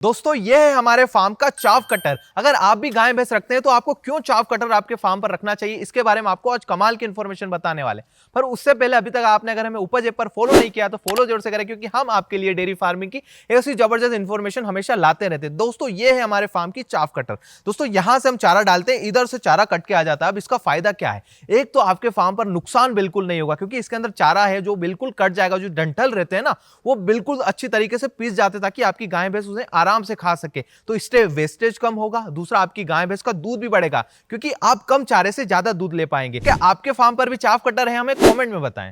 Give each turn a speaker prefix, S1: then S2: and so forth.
S1: दोस्तों ये है हमारे फार्म का चाफ कटर। अगर आप भी गाय भैंस रखते हैं तो आपको क्यों चाफ कटर आपके फार्म पर रखना चाहिए, इसके बारे में आपको आज कमाल की इंफॉर्मेशन बताने वाले। पर उससे पहले अभी तक आपने अगर हमें उपज ऐप पर फॉलो नहीं किया तो फॉलो जरूर से करें, क्योंकि हम आपके लिए डेयरी फार्मिंग की ऐसी जबरदस्त इंफॉर्मेशन हमेशा लाते रहते हैं। दोस्तों ये है हमारे फार्म की चाफ कटर। दोस्तों यहां से हम चारा डालते हैं, इधर से चारा कट के आ जाता है। अब इसका फायदा क्या है? एक तो आपके फार्म पर नुकसान बिल्कुल नहीं होगा, क्योंकि इसके अंदर चारा है जो बिल्कुल कट जाएगा। जो डंठल रहते हैं ना, वो बिल्कुल अच्छी तरीके से पीस जाते हैं ताकि आपकी गाय भैंस उसे आराम से खा सके। तो इससे वेस्टेज कम होगा। दूसरा, आपकी गाय भैंस का दूध भी बढ़ेगा, क्योंकि आप कम चारे से ज्यादा दूध ले पाएंगे। क्या आपके फार्म पर भी चाफ कटर है? हमें कमेंट में बताएं।